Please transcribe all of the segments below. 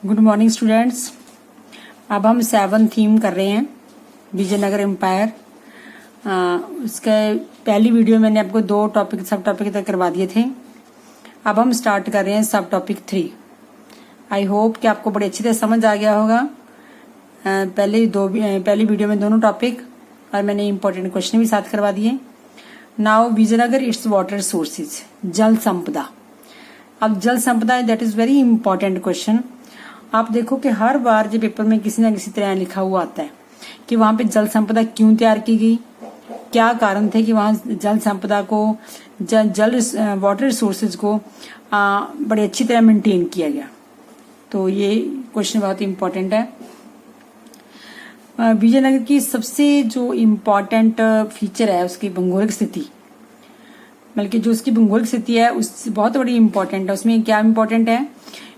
Good morning students. अब हम 7 theme कर रहे हैं विजयनगर एम्पायर। उसके पहली वीडियो मैंने आपको 2 टॉपिक सब टॉपिक तक करवा दिए थे। अब हम स्टार्ट कर रहे हैं सब टॉपिक 3। आई होप कि आपको बड़ी अच्छी तरह समझ आ गया होगा। पहली वीडियो में दोनों टॉपिक और मैंने इंपॉर्टेंट क्वेश्चन भी साथ करवा दिए। Now Vijayanagar it's water sources, जल संपदा। अब जल संपदा that is very important question. आप देखो कि हर बार जो पेपर में किसी न किसी तरह लिखा हुआ आता है कि वहां पे जल संपदा क्यों तैयार की गई, क्या कारण थे कि वहां जल संपदा को जल वाटर रिसोर्सेज को बड़ी अच्छी तरह मेंटेन किया गया। तो ये क्वेश्चन बहुत इंपॉर्टेंट है। विजयनगर की सबसे जो इम्पोर्टेंट फीचर है उसकी भौगोलिक स्थिति, बल्कि जो उसकी भौगोलिक स्थिति है उस बहुत बड़ी इंपॉर्टेंट है। उसमें क्या इंपॉर्टेंट है?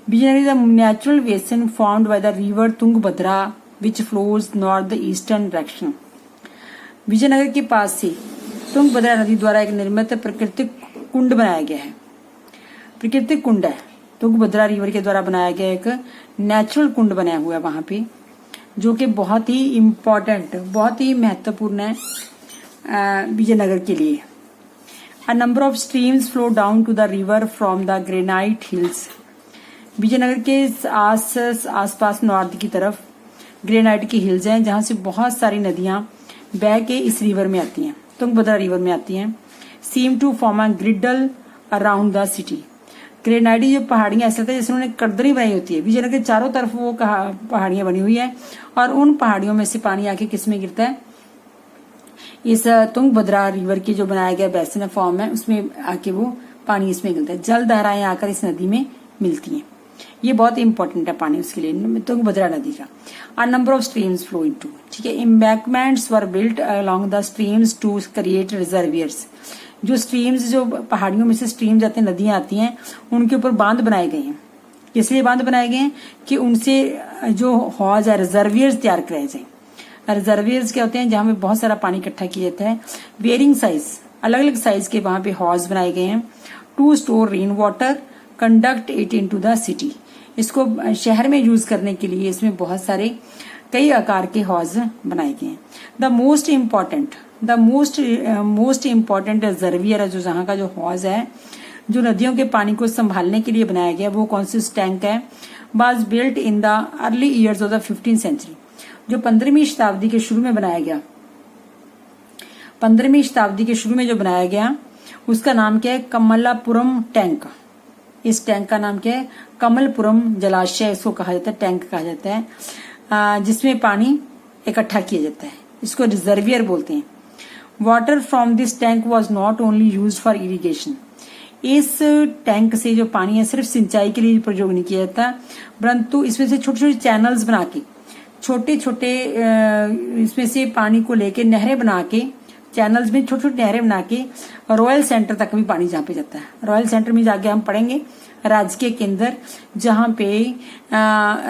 Vijayanagar is a natural basin formed by the river Tungabhadra which flows north the eastern direction. Vijayanagar के पास से तुंगभद्रा नदी द्वारा एक निर्मित प्राकृतिक कुंड बनाया गया है। प्राकृतिक कुंड है, तुंगभद्रा रिवर के द्वारा बनाया गया एक नेचुरल कुंड बनाया हुआ है वहां पे, जो कि बहुत ही इम्पोर्टेंट, बहुत ही महत्वपूर्ण है विजयनगर के लिए। A number of streams flow down to the river from the Granite Hills. Vijayanagar के आसपास नॉर्थ की तरफ ग्रेनाइट की हिल्स हैं, जहां से बहुत सारी नदियां बह के इस रिवर में आती हैं, तुंगभद्रा रिवर में आती हैं। Seem to form a girdle around the city. Granite जो पहाड़ियां ऐसा था जैसे उन्होंने कर्दरी बनाई होती है। विजयनगर के चारों तरफ वो पहाड़ियां बनी हुई है और उन पहाड़ियों में से पानी आके किसमें गिरता है? इस तुंगभद्रा रिवर की जो बनाया गया बेसिन फॉर्म है उसमें आके वो पानी इसमें गिरता है। जल धाराएं आकर इस नदी में मिलती हैं। ये बहुत इंपॉर्टेंट है पानी उसके लिए, तुंगभद्रा नदी का। A number of streams flow into, ठीक है। Embankments were built along the streams to create reservoirs. जो स्ट्रीम्स, जो पहाड़ियों में से स्ट्रीम जाते हैं, नदियां आती हैं, उनके ऊपर बांध बनाए गए हैं। इसलिए बांध बनाए गए हैं कि उनसे जो हौज है, रिजर्वियर्स तैयार कराए जाए। रिजर्वियर्स क्या होते हैं? जहां पे बहुत सारा पानी इकट्ठा किया जाता है। वेरिंग साइज, अलग अलग साइज के वहां पे हॉज बनाए गए हैं। To store rain water, conduct it into the city. इसको शहर में यूज करने के लिए इसमें बहुत सारे कई आकार के हॉज बनाए गए हैं। द मोस्ट इम्पॉर्टेंट रिजर्वियर है, जो जहां का जो हॉज है, जो नदियों के पानी को संभालने के लिए बनाया गया, वो कौन सी टैंक है? Was built in the early years of the 15th century. जो 15वीं शताब्दी के शुरू में बनाया गया, 15वीं शताब्दी के शुरू में जो बनाया गया, उसका नाम क्या है? कमलापुरम टैंक। इस टैंक का नाम क्या है? कमलपुरम जलाशय इसको कहा जाता है, टैंक कहा जाता है, जिसमें पानी इकट्ठा किया जाता है। इसको रिजर्वियर बोलते हैं। Water from this tank was not only use for irrigation. इस टैंक से जो पानी है सिर्फ सिंचाई के लिए प्रयोग नहीं किया जाता, परंतु इसमें से छोटे छोटे चैनल्स बना के, छोटे छोटे इसमें से पानी को लेके नहरें बना के, चैनल्स में छोटे छोटे नहरें बना के रॉयल सेंटर तक भी पानी जहाँ पे जाता है। रॉयल सेंटर में जाके हम पढ़ेंगे राजकीय केंद्र, जहाँ पे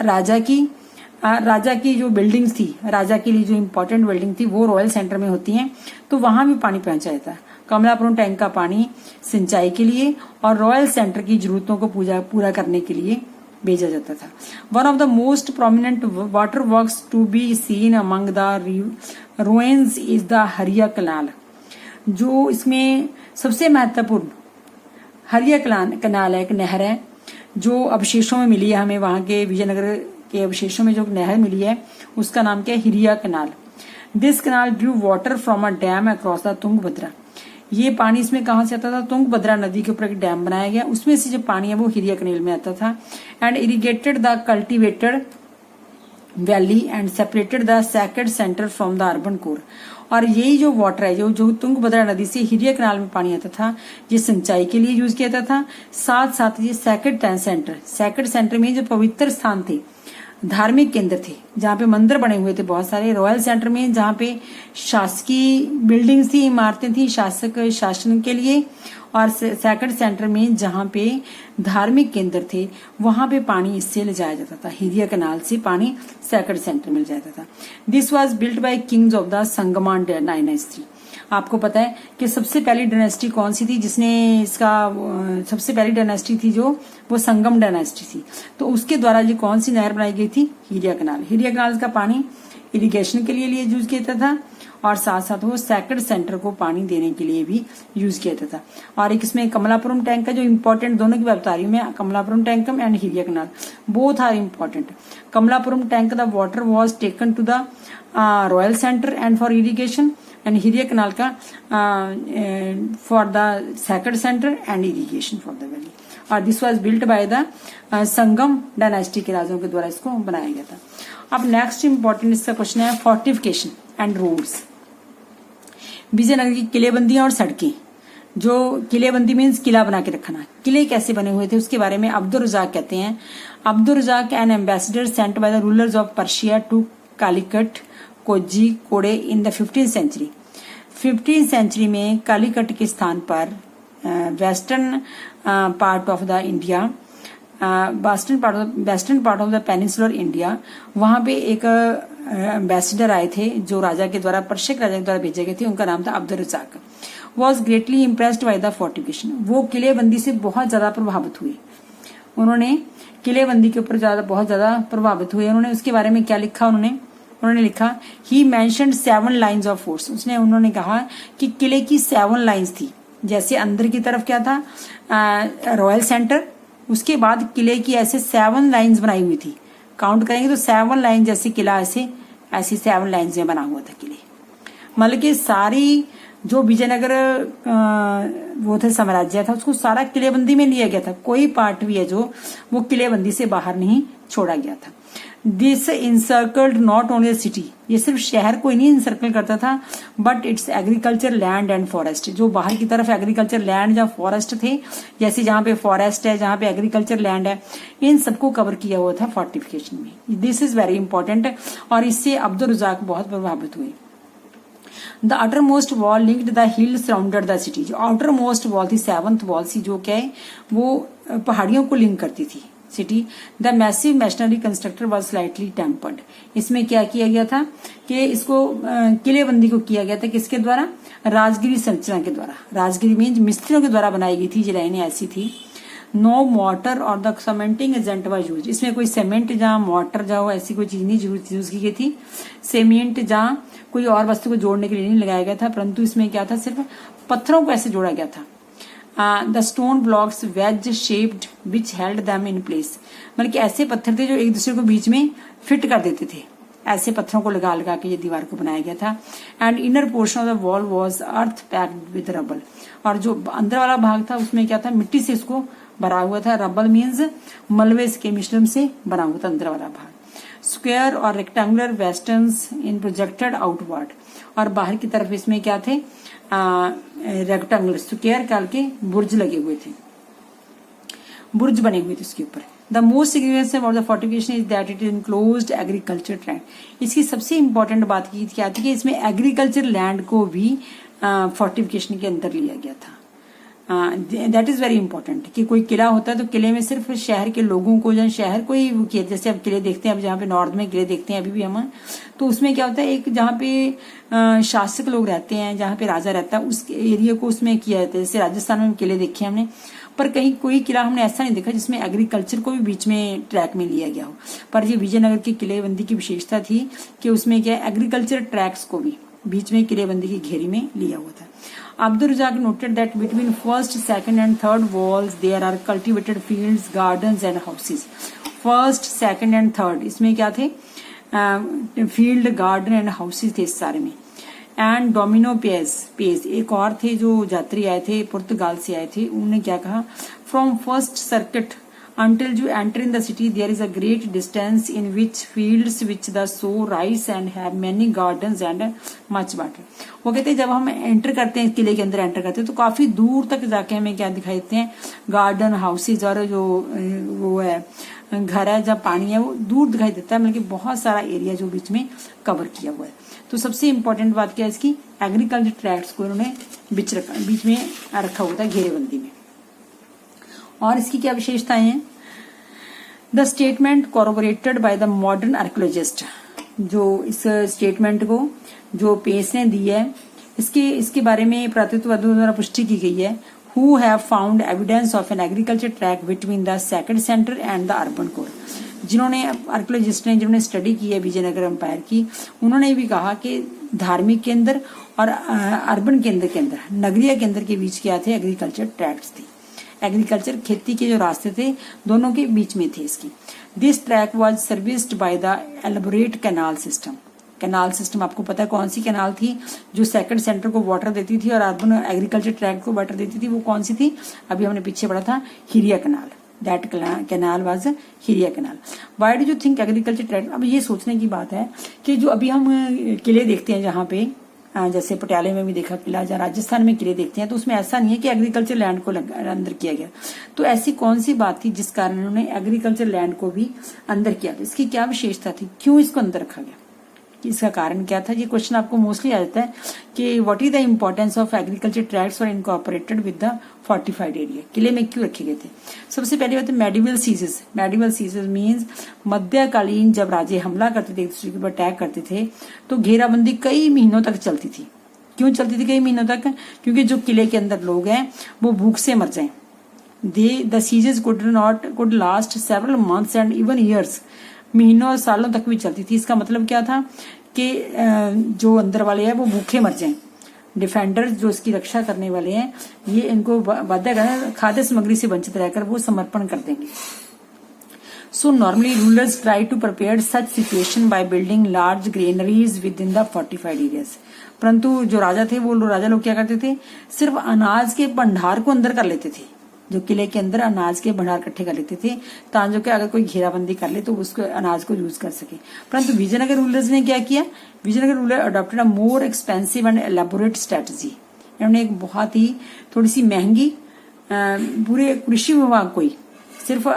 राजा की जो बिल्डिंग्स थी, राजा के लिए जो इम्पोर्टेंट बिल्डिंग थी, वो रॉयल सेंटर में होती हैं। तो वहां भी पानी पहुंचा जाता है। कमलापुरम टैंक का पानी सिंचाई के लिए और रॉयल सेंटर की जरूरतों को पूरा करने के लिए भेजा जाता था। One of the most prominent water works to be seen among the ruins is the Hiriya canal. जो इसमें सबसे महत्वपूर्ण हरिया कनाल है, एक नहर है जो अवशेषों में मिली है हमें, वहां के विजयनगर के अवशेषों में जो नहर मिली है उसका नाम क्या है? Hiriya canal. This canal drew water from a dam across the Tungabhadra. ये पानी इसमें कहां से आता था? तुंगभद्रा नदी के ऊपर एक डैम बनाया गया, उसमें से जो पानी है वो हिरिया कनाल में आता था। And irrigated the cultivated valley and separated the sacred centre from the urban core. और यही जो वाटर है, जो तुंगभद्रा नदी से हिरिया कनाल में पानी आता था, ये सिंचाई के लिए यूज किया जाता था। साथ साथ ये सैक्रेड सेंटर में जो पवित्र स्थान थे, धार्मिक केंद्र थे, जहाँ पे मंदिर बने हुए थे बहुत सारे। रॉयल सेंटर में जहाँ पे शासकीय बिल्डिंग्स थी, इमारतें थी शासन के लिए, और सैक्रेड सेंटर में जहाँ पे धार्मिक केंद्र थे, वहां पे पानी इससे ले जाया जाता था। हिरिया कनाल से पानी सैक्रेड सेंटर में ले जाता था। This was built by kings of the Sangama dynasty. आपको पता है कि सबसे पहली डायनेस्टी कौन सी थी जिसने इसका सबसे पहली डायनेस्टी थी जो वो संगम डायनेस्टी थी। तो उसके द्वारा जो कौन सी नहर बनाई गई थी, हीरिया कनाल। हीरिया कनाल का पानी इरिगेशन के लिए यूज किया जाता था और साथ साथ वो सेक्रेड सेंटर को पानी देने के लिए भी यूज किया जाता था। और एक इसमें कमलापुरम टैंक का जो इम्पोर्टेंट, दोनों की बात बता रही हूँ मैं, Kamalapuram tank and Hiriya canal both are important. Kamalapuram tank the water was taken to the royal centre and for irrigation, and Hiriya canal का for the sacred centre and irrigation for the valley. और this was built by the Sangam dynasty के राजाओं के द्वारा इसको बनाया गया था। अब नेक्स्ट इंपॉर्टेंट इसका क्वेश्चन है फोर्टिफिकेशन एंड रोड्स। विजयनगर की किलेबंदियां और सड़कें। जो किलेबंदी मीन्स किला बना के रखना, किले कैसे बने हुए थे उसके बारे में अब्दुल रजाक कहते हैं, Abdul Razzaq an ambassador sent by the rulers of Persia to Calicut Kozhikode in the 15th century. 15th century में कालीकट के स्थान पर western part of the India, western part of the peninsular India, वहां पे एक एम्बेसडर आए थे जो राजा के द्वारा, पर्शिया राजा के द्वारा भेजे गए थे। उनका नाम था Abdul Razzaq. Was greatly impressed by the fortification. वो किलेबंदी से बहुत ज्यादा प्रभावित हुए। उन्होंने किलेबंदी के ऊपर बहुत ज्यादा प्रभावित हुए। उन्होंने उसके बारे में क्या लिखा, उन्होंने लिखा ही मेंशन्ड 7 लाइन्स ऑफ फोर्स। उन्होंने कहा कि किले की 7 लाइन्स थी। जैसे अंदर की तरफ क्या था, रॉयल सेंटर, उसके बाद किले की ऐसे 7 लाइन्स बनाई हुई थी। काउंट करेंगे तो 7 लाइन, जैसे किला ऐसी 7 लाइन्स में बना हुआ था किले। मतलब कि सारी जो विजयनगर वो थे साम्राज्य था उसको सारा किलेबंदी में लिया गया था। कोई पार्ट भी है जो वो किलेबंदी से बाहर नहीं छोड़ा गया था। दिस इंसर्कल्ड नॉट ओनली सिटी, ये सिर्फ शहर को ही नहीं इंसर्कल करता था, but it's agriculture land and forest. जो बाहर की तरफ एग्रीकल्चर लैंड या फॉरेस्ट थे, जैसे जहां पे फॉरेस्ट है, जहां पे एग्रीकल्चर लैंड है, इन सबको कवर किया हुआ था फोर्टिफिकेशन में। दिस इज वेरी इंपॉर्टेंट और इससे अब्दुल रजाक बहुत प्रभावित हुए। The utter most wall linked the hill surrounded the city. जो आउटर मोस्ट वॉल थी, 7th वॉल सी, जो क्या है वो पहाड़ियों को लिंक करती थी city. The massive machinery constructor was slightly tempered. इसमें क्या किया गया था कि इसको किलेबंदी को किया गया था किसके द्वारा, राजगिरी संरचना के द्वारा। राजगिरी मीन्स मिस्त्रियों के द्वारा बनाई गई थी, ये लाइनें ऐसी थी। नो मोटर और the cementing agent was use. इसमें कोई सीमेंट जहाँ मोटर जहाँ ऐसी कोई चीज नहीं यूज की गई थी। सीमेंट जहाँ कोई और वस्तु को जोड़ने के लिए नहीं लगाया गया था, परंतु इसमें क्या था, सिर्फ पत्थरों को ऐसे जोड़ा गया था। The stone blocks wedge shaped which held them in place. मतलब कि ऐसे पत्थर थे जो एक दूसरे को बीच में फिट कर देते थे। ऐसे पत्थरों को लगा लगा के ये दीवार को बनाया गया था। And inner portion of the wall was earth packed with rubble. और जो अंदर वाला भाग था उसमें क्या था, मिट्टी से उसको भरा हुआ था। रबल मीन्स मलबे के मिश्रण से बना हुआ था अंदर वाला भाग। स्क्वायर और रेक्टेंगुलर वेस्टर्न्स इन प्रोजेक्टेड आउटवर्ड। और बाहर की तरफ इसमें क्या थे, रेक्टेंगुलर स्क्वायर काल के बुर्ज लगे हुए थे, बुर्ज बने हुए थे उसके ऊपर। The most significance about the fortification is that it enclosed agriculture land. इसकी सबसे इंपॉर्टेंट बात की क्या थी कि इसमें एग्रीकल्चर लैंड को भी फोर्टिफिकेशन के अंदर लिया गया था। दैट इज वेरी इंपॉर्टेंट कि कोई किला होता है तो किले में सिर्फ शहर के लोगों को, या शहर को ही किया, जैसे अब किले देखते हैं, अब जहाँ पे नॉर्थ में किले देखते हैं अभी भी हम, तो उसमें क्या होता है, एक जहाँ पे शासक लोग रहते हैं, जहाँ पे राजा रहता है, उस एरिया को उसमें किया जाता है। जैसे राजस्थान में किले देखे हमने, पर कहीं कोई किला हमने ऐसा नहीं देखा जिसमें एग्रीकल्चर को भी बीच में ट्रैक में लिया गया हो। पर ये विजयनगर की किलेबंदी की विशेषता थी कि उसमें क्या एग्रीकल्चर ट्रैक्स को भी बीच में किलेबंदी की घेरी में लिया हुआ था। Abdul Razak noted that between first, second and third walls there are cultivated fields, gardens and houses. First, second and third इसमें क्या थे, फील्ड, गार्डन एंड हाउसेज थे इस सारे में। एंड डोमिनो पेज एक और थे जो यात्री आए थे, पुर्तगाल से आए थे। उन्होंने क्या कहा, from first circuit until you enter in the city there is a great distance in which fields which the sow rice and have many gardens and much water। वो कहते हैं जब हम एंटर करते हैं, किले के अंदर एंटर करते हैं तो काफी दूर तक जाके हमें क्या दिखाई देते हैं, गार्डन, हाउसेज और जो वो है घर है जब पानी है वो दूर दिखाई देता है। मतलब कि बहुत सारा एरिया जो बीच में कवर किया हुआ है। तो सबसे इंपॉर्टेंट बात क्या है इसकी, एग्रीकल्चर ट्रैक्ट्स को इन्होंने बीच में रखा हुआ था घेरेबंदी में। और इसकी क्या विशेषताएं हैं, the statement corroborated by the modern archaeologist. जो इस स्टेटमेंट को जो पेश ने दी है इसके बारे में पुरातत्वविदों द्वारा पुष्टि की गई है। Who have found evidence of an agriculture track between the second centre and the urban core. जिन्होंने आर्कियोलॉजिस्ट ने जिन्होंने स्टडी की है विजयनगर एम्पायर की, उन्होंने भी कहा कि धार्मिक केंद्र और अर्बन केंद्र के अंदर, नगरीय केंद्र के बीच क्या थे, एग्रीकल्चर ट्रैक्ट्स थे। एग्रीकल्चर खेती के जो रास्ते थे दोनों के बीच में थे इसकी। This track was serviced by the elaborate canal system. Canal system आपको पता है कौन सी कैनाल थी जो सेकंड सेंटर को वाटर देती थी और अर्बन एग्रीकल्चर ट्रैक्ट को वाटर देती थी, वो कौन सी थी? अभी हमने पीछे पढ़ा था, Hiriya canal. That canal was Hiriya canal. Why do you think agriculture tract? अब ये सोचने की बात है कि जो अभी हम किले देखते हैं जहाँ पे, जैसे पटियाले में भी देखा किला, जहाँ राजस्थान में किले देखते हैं, तो उसमें ऐसा नहीं है कि एग्रीकल्चर लैंड को अंदर किया गया। तो ऐसी कौन सी बात थी जिस कारण उन्होंने एग्रीकल्चर लैंड को भी अंदर किया? इसकी क्या विशेषता थी, क्यों इसको अंदर रखा गया, इसका कारण क्या था? ये क्वेश्चन आपको मोस्टली आ जाता है कि what is the importance of agriculture tracts और incorporated with the fortified area. किले में क्यों रखे गए थे? सबसे पहली बात है medieval sieges. Medieval sieges means मध्यकालीन जब राजे हमला करते थे, एक दूसरे के ऊपर अटैक करते थे, तो घेराबंदी कई महीनों तक चलती थी। क्यों चलती थी कई महीनों तक? क्योंकि जो किले के अंदर लोग हैं वो भूख से मर जाएं। The sieges could last several months and even years. महीनों और सालों तक भी चलती थी। इसका मतलब क्या था कि जो अंदर वाले हैं वो भूखे मर जाएं। डिफेंडर्स जो इसकी रक्षा करने वाले हैं, ये इनको बाध्य करना, खाद्य सामग्री से वंचित रहकर वो समर्पण कर देंगे। So normally rulers try to prepare such situation by building large granaries within the fortified areas. परंतु जो राजा थे, वो राजा लोग क्या करते थे, सिर्फ अनाज के भंडार को अंदर कर लेते थे। जो किले के अंदर अनाज के भंडार इकट्ठे कर लेते थे ताकि कि अगर कोई घेराबंदी कर ले तो उसको अनाज को यूज कर सके। परंतु विजयनगर रूलर्स ने क्या किया? Vijayanagar ruler adopted a more expensive and elaborate strategy. इन्होंने एक बहुत ही थोड़ी सी महंगी पूरे कृषि विभाग को ही, सिर्फ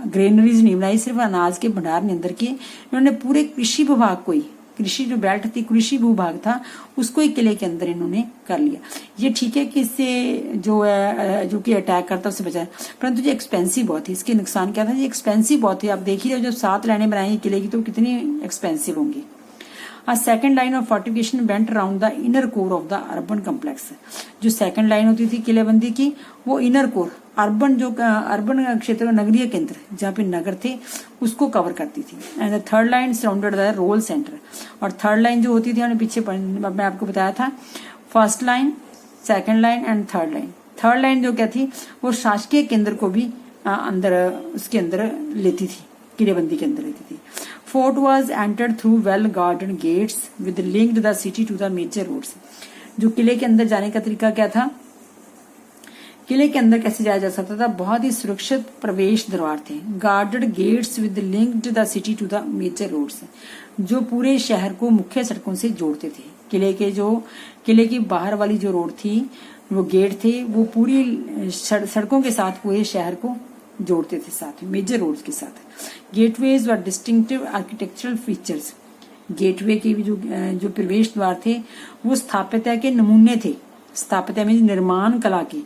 ग्रेनरीज नहीं बनाई, सिर्फ अनाज के भंडार नहीं अंदर किए, इन्होंने पूरे कृषि विभाग को ही, कृषि जो बेल्ट थी, कृषि भूभाग था, उसको एक किले के अंदर इन्होंने कर लिया। ये ठीक है कि इससे जो है जो कि अटैक करता उससे बचाया, परंतु ये एक्सपेंसिव बहुत थी। इसके नुकसान क्या था? ये एक्सपेंसिव बहुत थी। आप देख ही रहे हो, जब 7 लाइनें बनाई किले की तो कितनी एक्सपेंसिव होंगी। A second line of fortification went around the inner core of the urban complex। जो सेकंड लाइन होती थी किलेबंदी की, वो इनर कोर, अर्बन जो अर्बन क्षेत्र, नगरीय केंद्र जहाँ पे नगर थे, उसको कवर करती थी। And the third line surrounded the role centre. और थर्ड लाइन जो होती थी, हमने पीछे मैं आपको बताया था, first line, second line and third line. Third line जो क्या थी, वो शासकीय केंद्र को भी अंदर उसके अंदर लेती थी, किलेबंदी के अंदर लेती थी। Fort was entered through well-guarded gates with linked the city to the major roads। जो किले के अंदर जाने का तरीका क्या था? किले के अंदर कैसे जाया जा सकता था? बहुत ही सुरक्षित प्रवेश द्वार थे। Guarded gates with linked the city to the major roads, जो पूरे शहर को मुख्य सड़कों से जोड़ते थे। किले की बाहर वाली जो रोड थी, वो गेट थे, वो पूरी सड़कों के साथ पूरे शहर को जोड़ते थे, साथ में मेजर रोड्स के साथ। गेटवेज व डिस्टिंक्टिव आर्किटेक्चरल फीचर्स। गेटवे के भी जो प्रवेश द्वार थे वो स्थापत्य के नमूने थे। स्थापत्य में निर्माण कला के,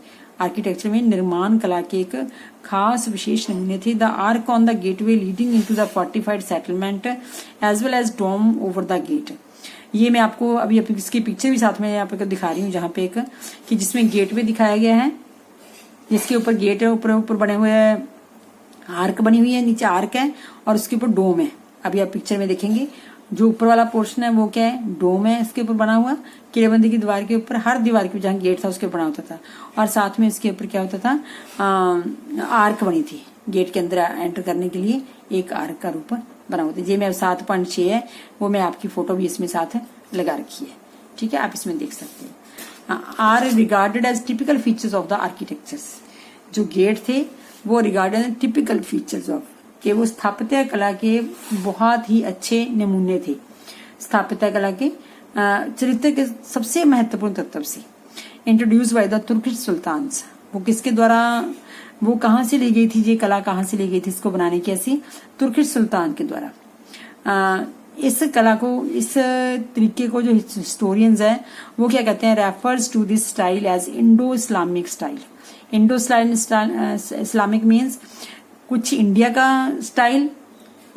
आर्किटेक्चर में निर्माण कला के एक खास विशेष नमूने थे। The arch on the gateway leading into the fortified settlement as well as dome over the gate. ये मैं आपको अभी इसकी पिक्चर भी साथ में यहाँ पे दिखा रही हूँ, जहाँ पे एक कि जिसमें गेटवे दिखाया गया है, जिसके ऊपर गेट है, ऊपर बने हुए आर्क बनी हुई है, नीचे आर्क है और उसके ऊपर डोम है। अभी आप पिक्चर में देखेंगे जो ऊपर वाला पोर्शन है वो क्या है, डोम है, इसके ऊपर बना हुआ। किलेबंदी की दीवार के ऊपर, हर दीवार के जहाँ गेट था उसके ऊपर बना होता था, और साथ में इसके ऊपर क्या होता था, आर्क बनी थी। गेट के अंदर एंटर करने के लिए एक आर्क का रूप बना होता है। ये मैं 7.6 है, वो मैं आपकी फोटो भी इसमें साथ लगा रखी है, ठीक है, आप इसमें देख सकते हैं। Are regarded as typical features of the architectures. जो गेट थे वो regarded as typical features of, कि वो स्थापत्य कला के बहुत ही अच्छे नमूने थे। स्थापत्य कला के चरित्र के सबसे महत्वपूर्ण तत्व से। Introduced by the Turkish sultans. वो किसके द्वारा, वो कहाँ से ली गई थी, ये कला कहाँ से ली गई थी इसको बनाने की? ऐसी तुर्किश सुल्तान के द्वारा। इस कला को, इस तरीके को जो हिस्टोरियंस है वो क्या कहते हैं, refers to this style as Indo Islamic style. Indo Islamic means कुछ इंडिया का स्टाइल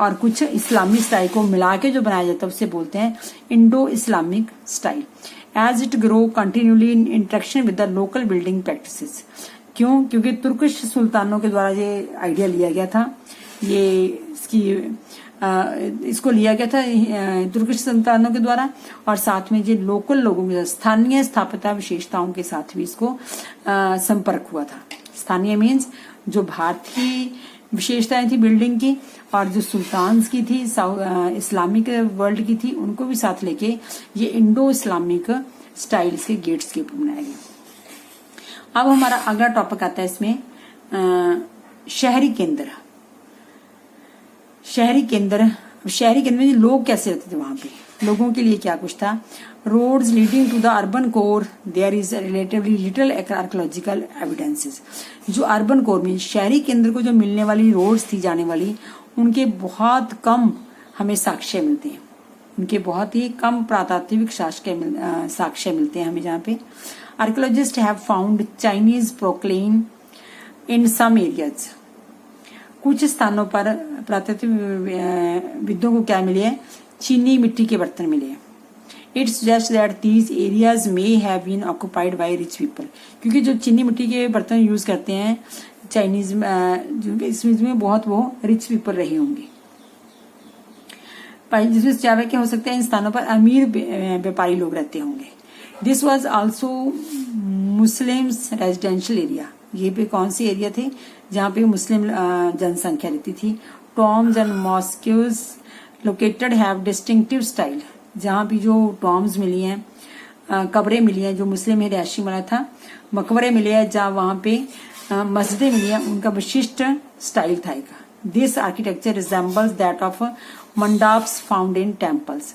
और कुछ इस्लामी स्टाइल को मिला के जो बनाया जाता है उसे बोलते हैं Indo Islamic style. As it grow continuously in interaction with the local building practices. क्यों? क्योंकि तुर्किश सुल्तानों के द्वारा ये आइडिया लिया गया था, ये इसको लिया गया था तुर्किश सुल्तानों के द्वारा, और साथ में जो लोकल लोगों के साथ स्थानीय स्थापत्य विशेषताओं के साथ भी इसको संपर्क हुआ था। स्थानीय मीन्स जो भारतीय विशेषताएं थी बिल्डिंग की, और जो सुल्तान्स की थी, इस्लामिक वर्ल्ड की थी, उनको भी साथ लेके ये इंडो इस्लामिक स्टाइल्स के गेट्स के ऊपर बनाया गया। अब हमारा अगला टॉपिक आता है इसमें शहरी केंद्र। शहरी केंद्र में लोग कैसे रहते थे, वहां पे लोगों के लिए क्या कुछ था। Roads leading to the urban core there is relatively little archaeological evidences. जो अर्बन कोर में शहरी केंद्र को जो मिलने वाली रोड्स थी जाने वाली, उनके बहुत कम हमें साक्ष्य मिलते हैं, उनके बहुत ही कम प्रातात्विक साक्ष्य मिलते हैं हमें। जहाँ पे archaeologist have found Chinese porcelain in some areas. कुछ स्थानों पर पुरातत्वविदों को क्या मिले हैं? चीनी मिट्टी के बर्तन मिले हैं। It suggest that these areas may have been occupied by rich people. क्योंकि जो चीनी मिट्टी के बर्तन यूज करते हैं चाइनीज इसमें बहुत वो रिच पीपल रहे होंगे, जिसमें क्या हो सकता है इन स्थानों पर अमीर व्यापारी लोग रहते होंगे। This was also Muslims residential area. ये भी कौन सी एरिया थे? जहाँ पे मुस्लिम जनसंख्या रहती थी। Tombs and mosques located have distinctive style. जहाँ भी जो टॉम्स मिली हैं, कब्रें मिली हैं जो मुस्लिम रिहायशी वाला था, मकबरे मिले हैं जहाँ वहाँ पे मस्जिदें मिली हैं, उनका विशिष्ट स्टाइल था। This architecture resembles that of mandaps found in temples.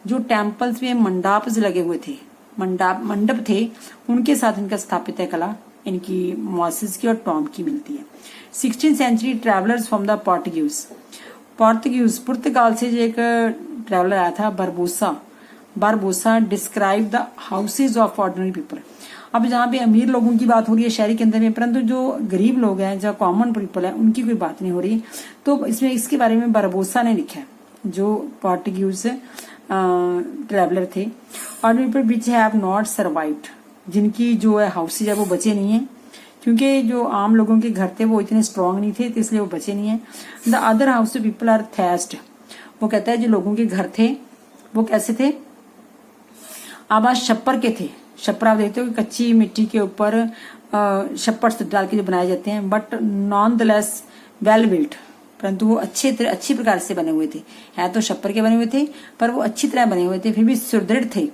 जो टेम्पल्स में मंडाप्स लगे हुए थे, मंडप थे, उनके साथ इनका स्थापत्य कला इनकी मॉसिस की और टॉम की मिलती है। 16th century travellers from the Portugal से जो एक ट्रैवलर आया था Barbosa describe the houses of ordinary people. अब जहाँ पे अमीर लोगों की बात हो रही है शहरी के अंदर में, परंतु जो गरीब लोग हैं, जो कॉमन पीपल है, उनकी कोई बात नहीं हो रही। तो इसमें इसके बारे में बारबोसा ने लिखा है, जो पोर्टुगीज ट्रैवलर थे। Ordinary people which have not survived, जिनकी जो है हाउसेज है वो बचे नहीं है, क्योंकि जो आम लोगों के घर थे वो इतने स्ट्रांग नहीं थे, तो इसलिए वो बचे नहीं है। The other house people are thatched. वो कहता है जो लोगों के घर थे वो कैसे थे? आवाज छप्पर के थे। छप्पर आप देखते हो कि कच्ची मिट्टी के ऊपर छप्पर डाल के जो बनाए जाते हैं, but known the less well built, परंतु वो अच्छी प्रकार से बने हुए थे। है तो छप्पर के बने हुए थे, पर वो अच्छी तरह बने हुए थे, फिर भी सुदृढ़ थे।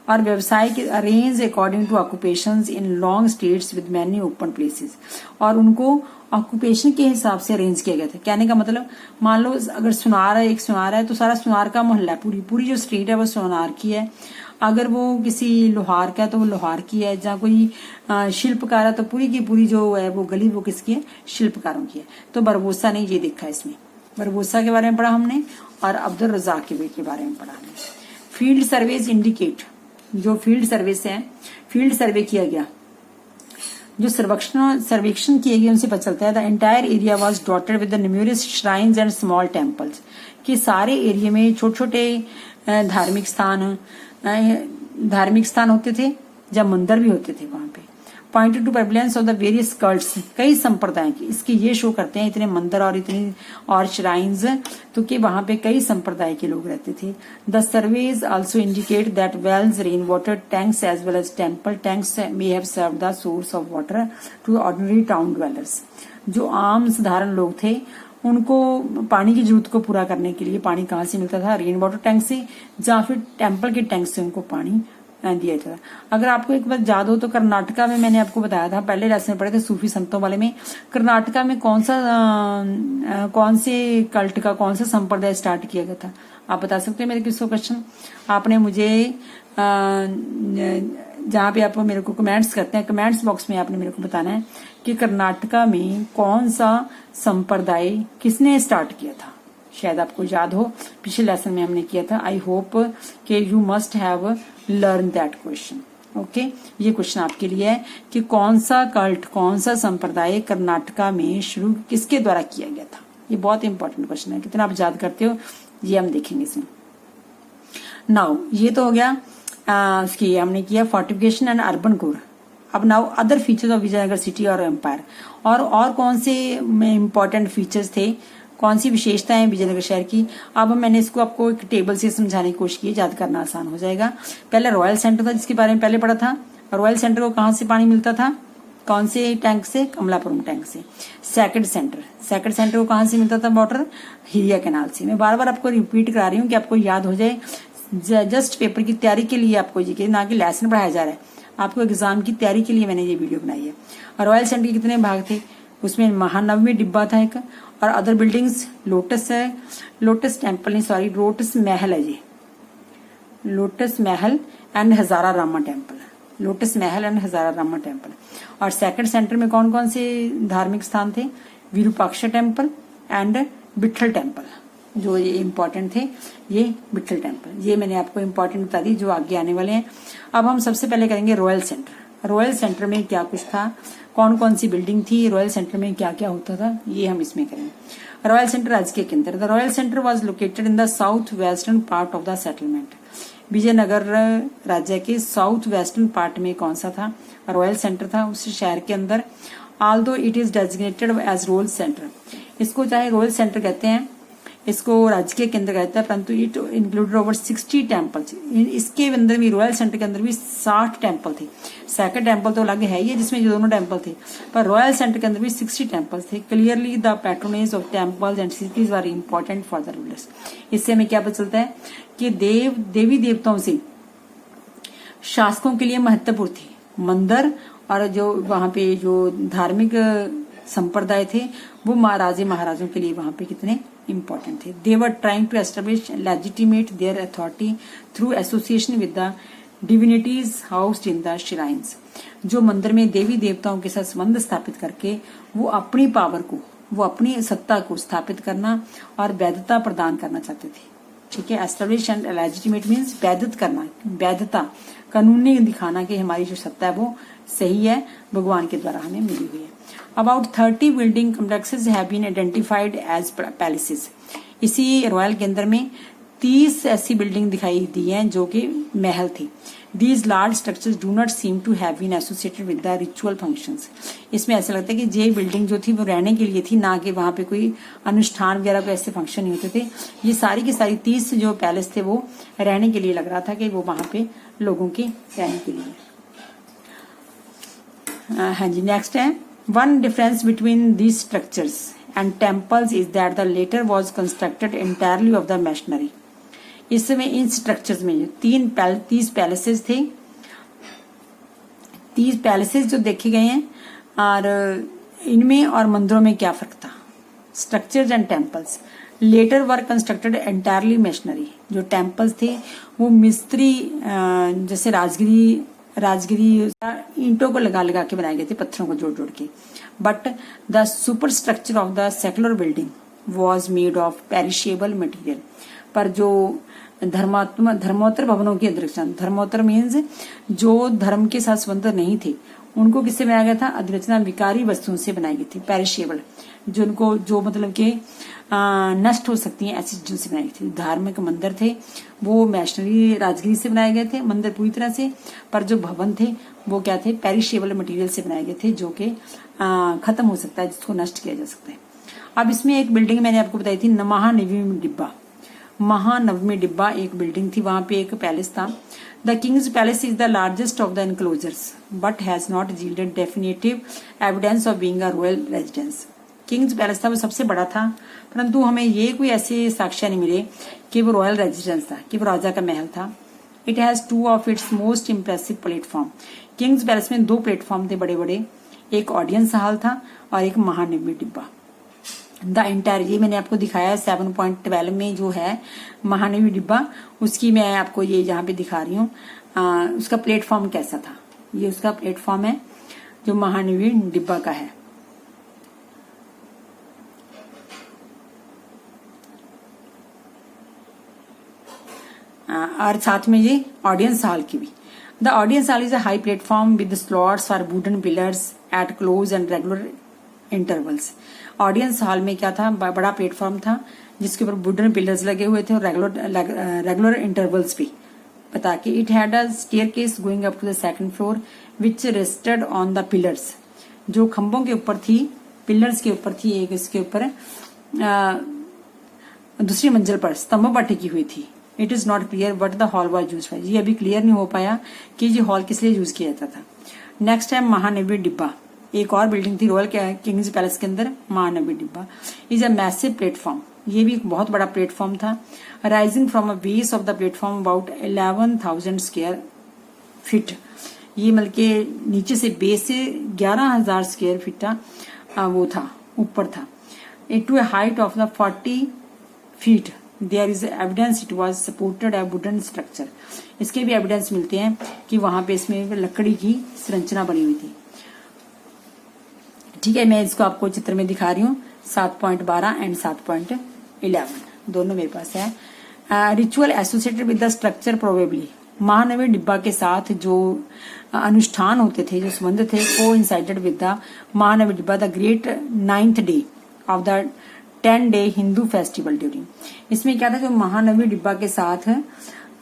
और व्यवसाय के arrange according to occupations in long streets with many open places. और उनको ऑक्यूपेशन के हिसाब से अरेंज किया गया था। कहने का मतलब, मान लो अगर सुनार है तो सारा सुनार का मोहल्ला है, पूरी जो स्ट्रीट है वो सुनार की है। अगर वो किसी लोहार का है तो वो लोहार की है। जहाँ कोई शिल्पकार है तो पूरी की पूरी जो है वो गली वो किसकी है? शिल्पकारों की है। तो बरबोसा ने ये देखा, इसमें बरबोसा के बारे में पढ़ा हमने, और अब्दुल रज़ाक के बारे में पढ़ा हमने। फील्ड सर्वेज इंडिकेट, जो फील्ड सर्वे किया गया, जो सर्वेक्षण किए गए, उनसे पता चलता है the entire area was dotted with the numerous shrines and small temples. कि सारे एरिया में छोटे छोटे धार्मिक स्थान होते थे, जब मंदिर भी होते थे वहां पे। Pointed to prevalence of the various cults, कई संप्रदाय की, इसके ये शो करते हैं इतने मंदिर और श्राइन्स, तो कि वहां पे कई संप्रदाय के लोग रहते थे। The surveys also indicate that wells, rain water tanks as well as temple tanks may have served the source of water to ordinary town dwellers. जो आम साधारण लोग थे उनको पानी की जरूरत को पूरा करने के लिए पानी कहाँ से मिलता था? रेन वाटर टैंक से, या फिर टेम्पल के टैंक से उनको पानी दिया जाता था। अगर आपको एक बार याद हो तो कर्नाटका में मैंने आपको बताया था, पहले लेसन में पढ़े थे सूफी संतों वाले में, कर्नाटका में कौन से कल्ट का, कौन सा संप्रदाय स्टार्ट किया गया था? आप बता सकते हैं मेरे किसको क्वेश्चन? आपने मुझे जहाँ पे आप मेरे को कमेंट्स करते हैं, कमेंट्स बॉक्स में आपने मेरे को बताना है कि कर्नाटका में कौन सा संप्रदाय किसने स्टार्ट किया था। शायद आपको याद हो, पिछले लेसन में हमने किया था। आई होप कि you must have learn that question. Okay, ये क्वेश्चन आपके लिए है कि कौन सा कल्ट, कौन सा संप्रदाय कर्नाटका में शुरू किसके द्वारा किया गया था। ये बहुत इंपॉर्टेंट क्वेश्चन है, कितना आप याद करते हो ये हम देखेंगे इसमें। नाउ ये तो हो गया उसकी हमने किया फोर्टिफिकेशन एंड अर्बन कोर। अब now other features of Vijayanagar city और एम्पायर, और कौन से इंपॉर्टेंट फीचर्स थे, कौन सी विशेषताएं हैं विजयनगर शहर की। अब मैंने इसको आपको एक टेबल से समझाने की कोशिश की, याद करना आसान हो जाएगा। पहले रॉयल सेंटर था जिसके बारे में पहले पढ़ा था। रॉयल सेंटर को कहां से पानी मिलता था, कौन से टैंक से, कमलापुरम टैंक से। सेकंड सेंटर को कहां से मिलता था वाटर, हिरिया कैनाल से। मैं बार बार आपको रिपीट करा रही हूँ कि आपको याद हो जाए, जस्ट पेपर की तैयारी के लिए आपको ये ना कि लेसन पढ़ाया जा रहा है, आपको एग्जाम की तैयारी के लिए मैंने ये वीडियो बनाई है। रॉयल सेंटर के कितने भाग थे, उसमें महानवमी डिब्बा था एक, और अदर बिल्डिंग्स लोटस है, लोटस टेम्पल नहीं सॉरी लोटस महल है ये, Lotus Mahal and Hazara Rama temple, Lotus Mahal and Hazara Rama temple. और सेकंड सेंटर में कौन कौन से धार्मिक स्थान थे, Virupaksha temple and Vitthala temple, जो ये इंपॉर्टेंट थे, ये विठल टेम्पल। ये मैंने आपको इंपॉर्टेंट बता दी जो आगे आने वाले हैं। अब हम सबसे पहले करेंगे रॉयल सेंटर। रॉयल सेंटर में क्या कुछ था, कौन कौन सी बिल्डिंग थी, रॉयल सेंटर में क्या क्या होता था, ये हम इसमें करेंगे। रॉयल सेंटर राजकीय केंद्र। The royal centre was located in the south western part of the settlement. Vijayanagar राज्य के साउथ वेस्टर्न पार्ट में कौन सा था, रॉयल सेंटर था उस शहर के अंदर। Although it is designated as royal centre, इसको चाहे रॉयल सेंटर कहते हैं, इसको राजकीय केंद्र कहता है, परंतु इट इंक्लूडेड ओवर 60 टेम्पल्स। इसके अंदर भी रॉयल सेंटर के अंदर भी 60 टेम्पल थे। सेकंड टेम्पल तो अलग है ही जिसमें जो दोनों टेम्पल थे, पर रॉयल सेंटर के अंदर भी 60 टेम्पल्स थे। Clearly the patronage of temples and cities were important for the rulers. इससे हमें क्या पता चलता है कि देवी देवताओं से शासकों के लिए महत्वपूर्ण थी मंदिर, और जो वहां पे जो धार्मिक संप्रदाय थे वो महाराजों के लिए वहां पे कितने इंपॉर्टेंट थे। They were trying to establish legitimate their authority through association with the divinities housed in the shrines. जो मंदिर में देवी देवताओं के साथ संबंध स्थापित करके वो अपनी पावर को, वो अपनी सत्ता को स्थापित करना और वैधता प्रदान करना चाहते थे। ठीक है, एस्टेब्लिश एंड लेजिटिमेट मीन्स वैधत करना, वैधता कानूनी दिखाना कि हमारी जो सत्ता है वो सही है, भगवान के द्वारा हमें मिली हुई है। About 30 building complexes have been identified as palaces. इसी रॉयल केंद्र में 30 ऐसी बिल्डिंग दिखाई दी हैं जो कि महल थी। These large structures do not seem to have been associated with the ritual functions. इसमें ऐसा लगता है कि ये बिल्डिंग जो थी वो रहने के लिए थी, ना कि वहां पे कोई अनुष्ठान वगैरह कोई ऐसे फंक्शन नहीं होते थे। ये सारी की सारी 30 जो पैलेस थे वो रहने के लिए लग रहा था कि वो वहां पे लोगों के रहने के लिए। हाँ जी, नेक्स्ट है One difference between these structures and temples is that the latter was constructed entirely of the masonry. इसमें इन स्ट्रक्चर्स में जो 30 पैलेसेस थे, 30 पैलेसेस जो देखे गए हैं, और इनमें और मंदिरों में क्या फर्क था। Structures and temples later were constructed entirely masonry. जो टेम्पल्स थे वो मिस्त्री जैसे राजगिरी ईंटों को लगा लगा के बनाए गए थे, पत्थरों को जोड़ जोड़ के। But the super structure of the secular building was made of perishable material. पर जो धर्मोत्तर भवनों की अधरचना, धर्मोत्तर मीन्स जो धर्म के साथ संबंध नहीं थे, उनको किससे बनाया गया था, अधरचना विकारी वस्तुओं से बनाई गई थी। पेरिशेबल जिनको जो मतलब के नष्ट हो सकती हैं ऐसी चीजों से बनाई गई थी। धार्मिक मंदिर थे वो मैशनरी राजगिरी से बनाए गए थे मंदिर पूरी तरह से, पर जो भवन थे वो क्या थे, पेरिशेबल मटेरियल से बनाए गए थे जो कि खत्म हो सकता है, जिसको नष्ट किया जा सकता है। अब इसमें एक बिल्डिंग मैंने आपको बताई थी महानवमी डिब्बा। महानवमी डिब्बा एक बिल्डिंग थी, वहां पे एक पैलेस था। The Kings palace is the largest of the enclosures but has not yielded definitive evidence of being a royal residence. Kings palace था वो सबसे बड़ा था, परंतु हमें ये कोई ऐसे साक्ष्य नहीं मिले कि वो रॉयल रेजिडेंस था, कि वो राजा का महल था। It has 2 of its most impressive platform. Kings palace में 2 प्लेटफॉर्म थे बड़े बड़े, एक ऑडियंस हॉल था और एक महानवमी डिब्बा। द एंटायर, ये मैंने आपको दिखाया 7.12 में जो है महानवमी डिब्बा, उसकी मैं आपको ये यहाँ पे दिखा रही हूँ। उसका प्लेटफॉर्म कैसा था, ये उसका प्लेटफॉर्म है जो महानवमी डिब्बा का है। और साथ में ये ऑडियंस हॉल की भी। The audience hall is a high platform with slots for wooden pillars eight close and regular intervals. Audience hall में क्या था, बड़ा प्लेटफॉर्म था जिसके ऊपर वुडन पिलर्स लगे हुए थे और रेगुलर इंटरवल्स भी बता के। It had a staircase going up to the second floor which rested on the pillars, जो खंभों के ऊपर थी, पिलर्स के ऊपर थी, एक इसके ऊपर दूसरी मंजिल पर स्तंभों पर टिकी हुई थी। It is not clear but the hall was use for, ये अभी क्लियर नहीं हो पाया कि ये हॉल किस लिए यूज किया जाता था। नेक्स्ट है महानवी डिब्बा, एक और बिल्डिंग थी रॉयल किंग्स पैलेस के अंदर, महानवी डिब्बा इज अ मैसिव प्लेटफॉर्म, ये भी एक बहुत बड़ा प्लेटफॉर्म था। Rising from a base of the platform about 11,000 square feet, ये मतलब के नीचे से बेस से 11,000 स्क्वायर फीट था, वो था ऊपर था। It to a height of the 40 feet there is evidence it was supported a wooden structure, इसके भी एविडेंस मिलते हैं कि वहां पे इसमें लकड़ी की संरचना बनी हुई थी। ठीक है, मैं इसको आपको चित्र में दिखा रही हूँ, 7.12 एंड 7.11 दोनों मेरे पास है। Ritual associated with the structure probably, Mahanavami Dibba के साथ जो अनुष्ठान होते थे, जो संबंध थे, को इंसाइडेड विद द महानवी डिब्बा the great 9th day of the 10-day Hindu festival during. इसमें क्या था, जो महानवी डिब्बा के साथ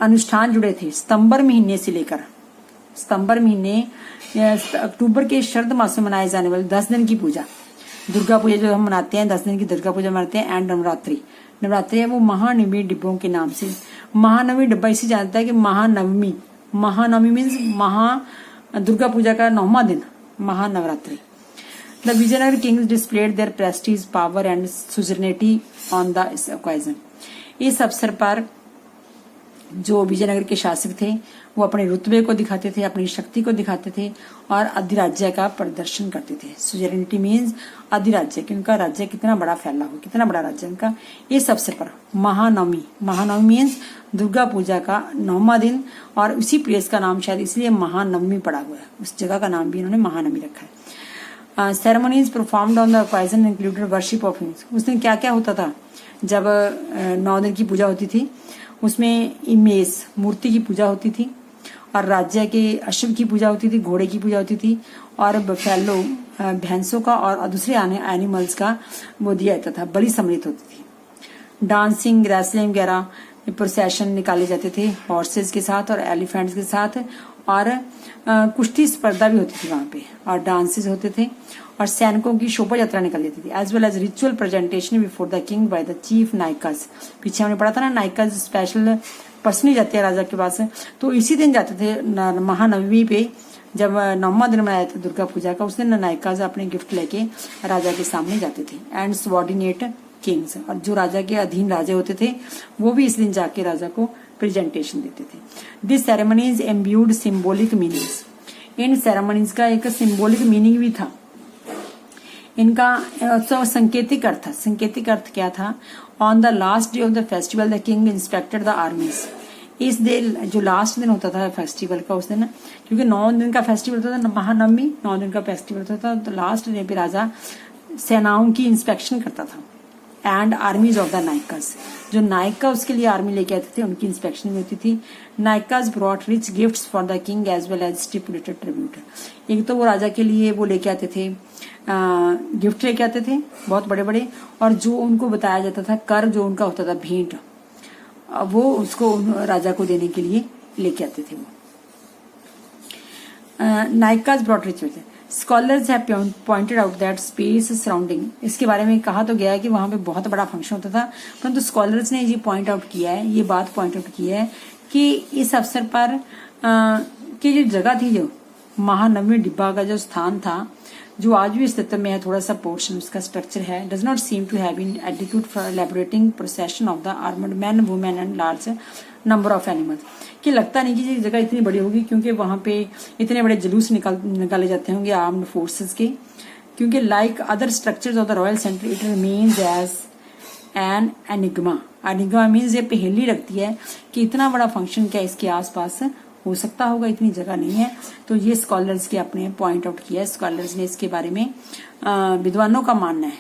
अनुष्ठान जुड़े थे सितंबर महीने से लेकर, सितंबर महीने अक्टूबर के शरद मास में मनाए जाने वाले 10 दिन की पूजा, दुर्गा पूजा जो हम मनाते हैं, 10 दिन की दुर्गा पूजा मनाते हैं, एंड नवरात्रि है वो महानवी डिब्बों के नाम से। महानवी डिब्बा इसी जानता है कि महानवमी, महानवमी मीन्स दुर्गा पूजा का 9वां दिन, Maha Navratri. The Vijayanagara kings displayed their prestige, power and suzerainty on the occasion. इस अवसर पर जो विजयनगर के शासक थे वो अपने रुतबे को दिखाते थे, अपनी शक्ति को दिखाते थे और अधिराज्य का प्रदर्शन करते थे। सुजरेनिटी मीन्स अधिराज्य, कि उनका राज्य कितना बड़ा फैला हो, कितना बड़ा राज्य उनका। इस अवसर पर महानवमी, महानवमी मीन्स दुर्गा पूजा का 9वां दिन, और उसी प्लेस का नाम शायद इसलिए महानवमी पड़ा हुआ है, उस जगह का नाम भी इन्होंने महानवमी रखा है। Ceremonies performed on the occasion included worship of hymns. उस दिन क्या क्या होता था, जब 9 दिन की पूजा होती थी, उसमें इमेज मूर्ति की पूजा होती थी, और राज्य के अश्व की पूजा होती थी, घोड़े की पूजा होती थी, और बफेलो भैंसों का और दूसरे एनिमल्स का वो दिया जाता था, बलि सम्मिलित होती थी। डांसिंग, रेसलिंग वगैरह प्रोसेशन निकाले जाते थे हॉर्सेस के साथ और एलिफेंट्स के साथ, और कुश्ती स्पर्धा भी होती थी वहां पे, और डांसेस होते थे, और सैनिकों की शोभा यात्रा निकल जाती थी। As well as ritual presentation before the king by the chief nayakas. पीछे हमने पढ़ा था ना, नायकास स्पेशल पर्सनली जाते हैं राजा के पास, तो इसी दिन जाते थे महानवमी पे, जब 9वां दिन मनाया था दुर्गा पूजा का, उस दिन नायकास अपने गिफ्ट लेके राजा के सामने जाते थे। एंड सबॉर्डिनेट किंग्स, और जो राजा के अधीन राजा होते थे वो भी इस दिन जाके राजा को प्रेजेंटेशन देते थे। This ceremonies imbued symbolic meanings, इन सेरेमनीज का एक सिंबॉलिक मीनिंग भी था। इनका संकेतिक अर्थ था। संकेतिक अर्थ क्या था, on the last day of the festival the king inspected the armies. इस दिन जो लास्ट दिन होता था फेस्टिवल का, उस दिन क्योंकि 9 दिन का फेस्टिवल होता था, महानवमी 9 दिन का फेस्टिवल होता था, तो लास्ट डे पे राजा सेनाओं की इंस्पेक्शन करता था। एंड आर्मीज ऑफ द नायकास, जो नायका उसके लिए आर्मी लेके आते थे, उनकी इंस्पेक्शन भी होती थी। Nayakas brought rich gifts for the king as well as stipulated tribute. एक तो वो राजा के लिए वो लेके आते थे, गिफ्ट लेके आते थे बहुत बड़े बड़े, और जो उनको बताया जाता था कर जो उनका होता था भेंट, वो उसको राजा को देने के लिए लेके आते थे वो। Nayakas brought rich scholars have pointed out that space surrounding, इसके बारे में कहा तो गया है कि वहां पे बहुत बड़ा फंक्शन होता था, परंतु स्कॉलर्स ने ये पॉइंट आउट किया है, ये बात पॉइंट आउट की है कि इस अवसर पर की जो जगह थी, जो महानवमी डिब्बा का जो स्थान था, जो आज भी अस्तित्व में है, थोड़ा सा पोर्शन उसका स्ट्रक्चर है, does not seem to have been adequate for elaborating procession of the armoured man, women and large number of animals. कि लगता नहीं कि ये जगह इतनी बड़ी होगी, क्योंकि वहां पे इतने बड़े जुलूस निकाले जाते होंगे आर्म्ड फोर्सेस के, क्योंकि like other structures of the royal centre it remains as an enigma. Enigma means ये पहेली रखती है कि इतना बड़ा फंक्शन क्या इसके आसपास हो सकता होगा, इतनी जगह नहीं है। तो ये स्कॉलर्स के अपने पॉइंट आउट किया है, स्कॉलर्स ने इसके बारे में। विद्वानों का मानना है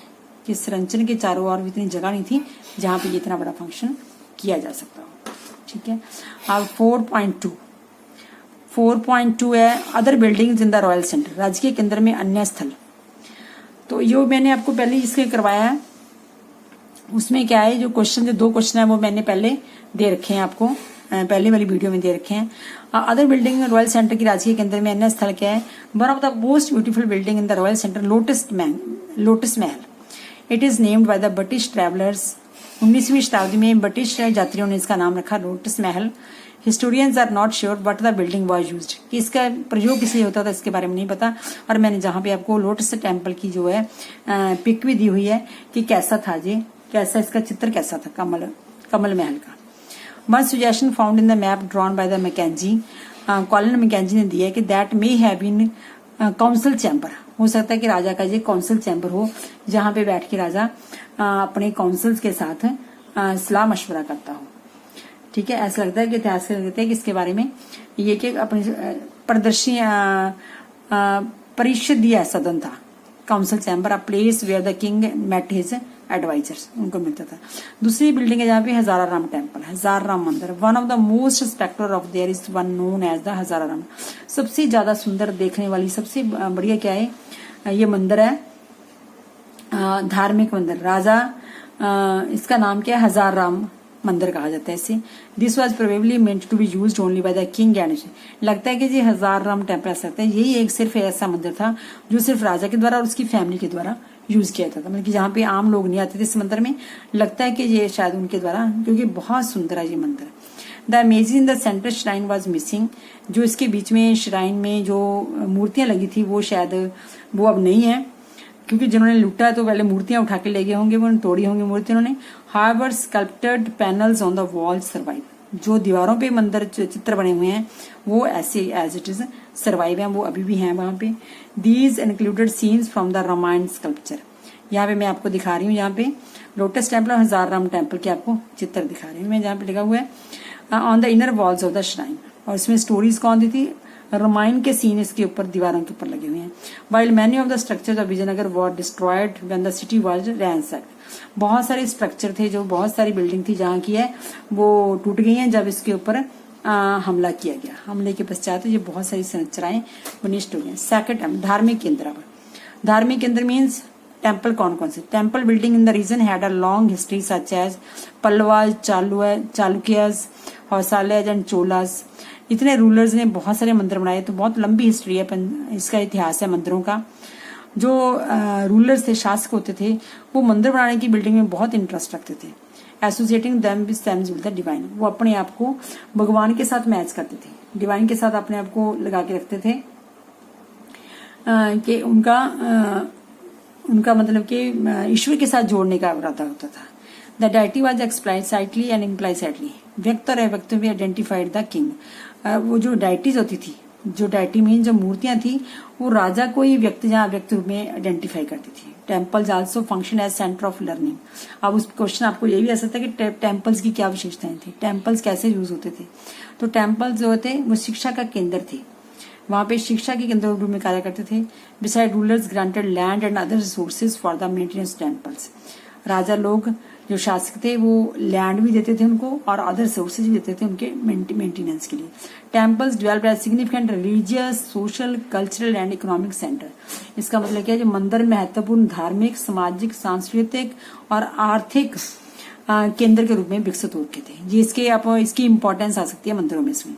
कि संरचना के चारों ओर इतनी जगह नहीं थी जहां पे इतना बड़ा फंक्शन किया जा सकता हो। ठीक है, अब 4.2 है other buildings in the royal centre, राजकीय केंद्र में अन्य स्थल। तो ये मैंने आपको पहले इसके करवाया है। उसमें क्या है, जो क्वेश्चन, जो 2 क्वेश्चन है वो मैंने पहले दे रखे हैं आपको, पहले वाली वीडियो में दे रखे हैं। अदर बिल्डिंग रॉयल सेंटर की राजकीय केंद्र में अन्य स्थल क्या है? One of the most beautiful building in the royal centre, lotus Mahal. It is named by the British travellers. 19वीं शताब्दी में ब्रिटिश यात्रियों ने इसका नाम रखा Lotus Mahal. Historians are not sure but the building was used, कि इसका प्रयोग किस लिए होता था इसके बारे में नहीं पता। और मैंने जहां पे आपको लोटस टेम्पल की जो है पिक भी दी हुई है कि कैसा था ये, कैसा इसका चित्र कैसा था कमल महल का। One suggestion found in the map drawn by the Mackenzie, Colin Mackenzie ने दिया है कि that may have been council chamber. हो सकता है कि राजा का ये काउंसिल चैम्बर हो, जहां पे बैठ के राजा अपने काउंसिल्स के साथ सलाह मशवरा करता हो। ठीक है, ऐसा लगता है कि इतिहास कहते हैं कि इसके बारे में ये कि अपनी प्रदर्शनी परिषदीय सदन था, council chamber, a place where the king met his advisers, उनको मिलता था। दूसरी बिल्डिंग है जहाँ पे हजाराराम टेम्पल, हजाराराम मंदिर। One of the most spectacular of there is one known as the Hazararama. सबसे ज्यादा सुंदर देखने वाली, सबसे बढ़िया क्या है, ये मंदिर है, धार्मिक मंदिर। राजा इसका नाम क्या है, हजाराराम मंदिर कहा जाता है इसे। This was probably meant to be used only by the king and, लगता है कि जी हजाराराम टेम्पल ऐसा लगता है यही एक सिर्फ ऐसा मंदिर था जो सिर्फ राजा के द्वारा और उसकी फैमिली के द्वारा यूज किया जाता था, मतलब कि जहाँ पे आम लोग नहीं आते थे इस मंदिर में। लगता है कि ये शायद उनके द्वारा, क्योंकि बहुत सुंदर है ये मंदिर। The image in the centre shrine was missing, जो इसके बीच में श्राइन में जो मूर्तियां लगी थी वो शायद वो अब नहीं है, क्योंकि जिन्होंने लूटा तो पहले मूर्तियां उठा के ले गए होंगे, वो तोड़ी होंगी मूर्ति उन्होंने। However sculpted panels on the wall survive, जो दीवारों पे मंदिर चित्र बने हुए हैं वो ऐसे एज इट इज सर्वाइव हैं, वो अभी भी हैं वहां पे। These included scenes from the Ramayana sculpture, यहाँ पे मैं आपको दिखा रही हूँ, यहाँ पे लोटस टेम्पल और हजाराराम टेम्पल के आपको चित्र दिखा रही हूँ मैं, जहाँ पे लिखा हुआ है on the inner walls of the shrine. और इसमें स्टोरीज कौन दी थी, रामायण के सीन इसके ऊपर दीवारों के ऊपर लगे हुए हैं। While many of the structures of Vijayanagar were destroyed when the city was ransacked, बहुत सारे स्ट्रक्चर थे, जो बहुत सारी बिल्डिंग थी जहाँ की है वो टूट गई हैं जब इसके ऊपर हमला किया गया। हमले के पश्चात ये बहुत सारी संरचनाएं नष्ट हो गई। सेकंड, धार्मिक केंद्र। धार्मिक केंद्र मीन्स टेम्पल कौन कौन से, temple building in the region had a long history such as Pallavas, Chalukyas, Hoysalas and Cholas. इतने रूलर्स ने बहुत सारे मंदिर बनाए, तो बहुत लंबी हिस्ट्री है, इसका इतिहास है मंदिरों का। जो रूलर्स थे, शासक होते थे, वो मंदिर बनाने की बिल्डिंग में बहुत इंटरेस्ट रखते थे। Associating them with the divine, वो अपने आप को भगवान के साथ मैच करते थे, डिवाइन के साथ अपने आप को लगा के रखते थे कि उनका मतलब कि ईश्वर के साथ जोड़ने का इरादा होता था। द डाइटी वॉज एक्सप्लाइसाइटली एंड इम्प्लाइसाइटली, व्यक्त और अव्यक्त में आइडेंटिफाइड द किंग। वो जो डाइटीज होती थी, जो डाइटी मीन जो मूर्तियां थी, वो राजा को ही व्यक्त या अव्यक्त रूप में आइडेंटिफाई करती थी। Temples also function as centre of learning. अब उस क्वेश्चन आपको ये भी आ सकता है कि टेम्पल्स की क्या विशेषताएं थी, टेम्पल्स कैसे यूज होते थे। तो टेम्पल्स जो होते वो शिक्षा का केंद्र थे, वहां पे शिक्षा के केंद्र रूप में कार्य करते थे। Beside rulers granted land and other resources for the maintenance temples, राजा लोग जो शासक थे वो लैंड भी देते थे उनको और अदर सोर्सेज भी देते थे उनके मेंटेनेंस के लिए। Temples developed as significant religious, social, cultural and economic centre. इसका मतलब क्या है, जो मंदिर महत्वपूर्ण धार्मिक, सामाजिक, सांस्कृतिक और आर्थिक केंद्र के रूप में विकसित हो चुके थे। ये इसकी इंपॉर्टेंस आ सकती है मंदिरों में इसमें।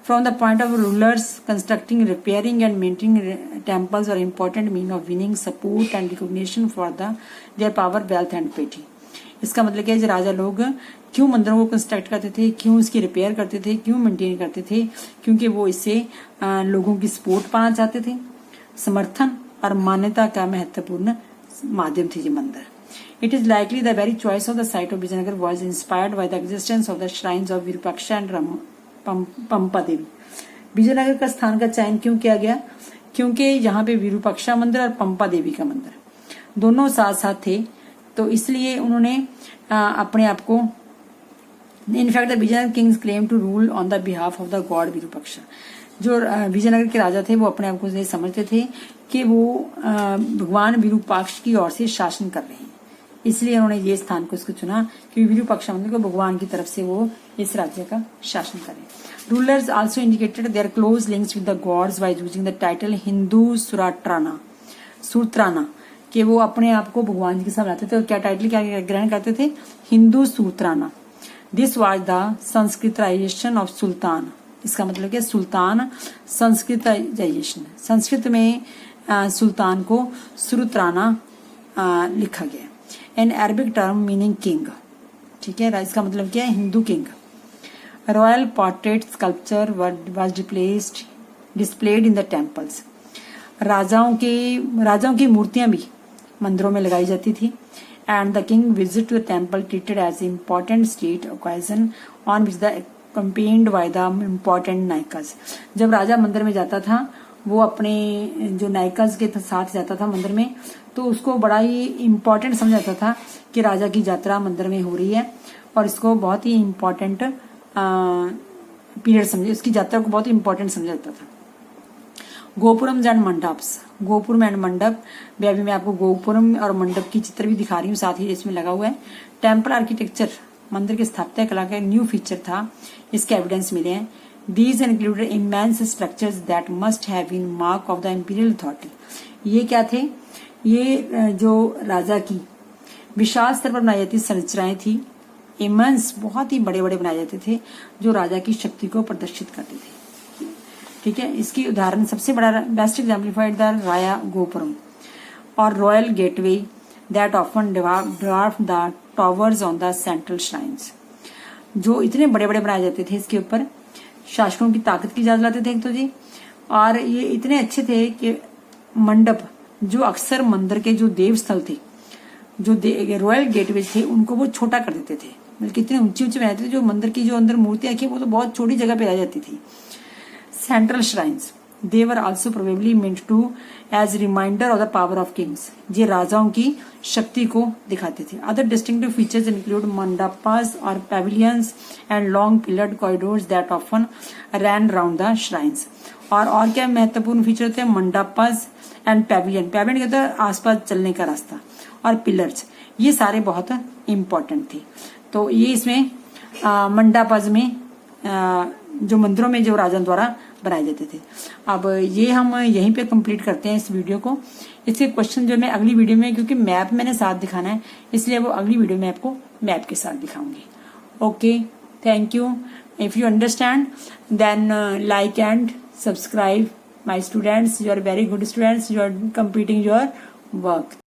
From the point of rulers, constructing, repairing and maintaining temples are important means of winning support and recognition for their power, wealth and piety. इसका मतलब क्या है, जो राजा लोग क्यों मंदिरों को कंस्ट्रक्ट करते थे, क्यों उसकी रिपेयर करते थे, क्यों मेंटेन करते थे, क्योंकि वो इससे लोगों की सपोर्ट पाना चाहते थे, समर्थन और मान्यता का महत्वपूर्ण माध्यम थे ये मंदिर। It is likely the very choice of the site of Vijayanagar was inspired by the existence of the shrines of Virupaksha and पंपा देवी। विजयनगर का स्थान का चयन क्यों किया गया, क्योंकि यहाँ पे विरूपाक्षा मंदिर और पंपा देवी का मंदिर दोनों साथ साथ थे, तो इसलिए उन्होंने अपने आप को, in fact the Vijayanagar kings claim to rule on the behalf of the god Virupaksha. जो विजयनगर के राजा थे वो अपने आप को ये समझते थे कि वो भगवान विरूपाक्ष की ओर से शासन कर रहे हैं, इसलिए उन्होंने ये स्थान को इसको चुना कि विरूपाक्षा मंदिर को भगवान की तरफ से वो इस राज्य का शासन करें। Rulers also indicated their close links with the gods by using the title Hindu Suratrana. कि वो अपने आप को भगवान जी के साथ लाते थे और क्या टाइटल क्या ग्रहण करते थे, हिंदू सुल्ताना। This was the Sanskritization of sultan. इसका मतलब क्या, सुल्तान संस्कृताइजेशन, संस्कृत में सुल्तान को सुल्ताना लिखा गया। An Arabic term meaning king, ठीक है, इसका मतलब क्या है, Hindu king. Royal portrait sculpture was displayed in the temples. राजाओं की मूर्तियां भी मंदिरों में लगाई जाती थी। And the king visit the temple treated as important state occasion on which the accompanied by the important nayakas. जब राजा मंदिर में जाता था, वो अपने जो नायकास के साथ जाता था मंदिर में, तो उसको बड़ा ही इम्पोर्टेंट समझा जाता था कि राजा की यात्रा मंदिर में हो रही है, और इसको बहुत ही इम्पोर्टेंट पीरियड समझे, उसकी यात्रा को बहुत ही इम्पोर्टेंट समझा जाता था। गोपुरम एंड मंडप्स, गोपुरम एंड मंडप, अभी मैं आपको गोपुरम और मंडप की चित्र भी दिखा रही हूँ, साथ ही इसमें लगा हुआ है। टेम्पल आर्किटेक्चर, मंदिर के स्थापत्य कला का न्यू फीचर था, इसके एविडेंस मिले हैं। These included immense structures that must have been mark of the imperial authority। ये क्या थे, ये जो राजा की विशाल स्तर पर बनाई जाती संरचनाएं थी, इमेंस, बहुत ही बड़े बड़े बनाए जाते थे, जो राजा की शक्ति को प्रदर्शित करते थे, ठीक है। इसकी उदाहरण सबसे बड़ा बेस्ट एग्जाम्पलीफाइड द राया गोपुरम और royal gateway that often dwarf the towers on the central shrines. जो इतने बड़े बड़े बनाए जाते थे, इसके ऊपर शासकों की ताकत की याद लाते थे एक तो जी, और ये इतने अच्छे थे कि मंडप, जो अक्सर मंदिर के जो देव स्थल थे, जो रॉयल गेटवे थे, उनको वो छोटा कर देते थे, बल्कि इतने ऊंचे ऊंचे बनाते थे, जो मंदिर की जो अंदर मूर्तियां रखी वो तो बहुत छोटी जगह पे आ जाती थी। Central shrines, they were also probably meant to as reminder of the power of kings. ये राजाओं की शक्ति को दिखाते थे। Other distinctive features include mandapas और pavilions and long pillared corridors that often ran round the shrines. और क्या महत्वपूर्ण फीचर होते हैं, मंडपास एंड पैविलियन, पैविलियन कहते हैं आसपास चलने का रास्ता, और पिलर्स, ये सारे बहुत इंपॉर्टेंट थे। तो ये इसमें मंडपास में जो मंदिरों में जो राजा द्वारा बनाए जाते थे। अब ये हम यहीं पे कंप्लीट करते हैं इस वीडियो को। इसके क्वेश्चन जो मैं अगली वीडियो में, क्योंकि मैप मैंने साथ दिखाना है, इसलिए वो अगली वीडियो में आपको मैप के साथ दिखाऊंगी। Okay, thank you. If you understand then like and subscribe my students, you are very good students, you are completing your work.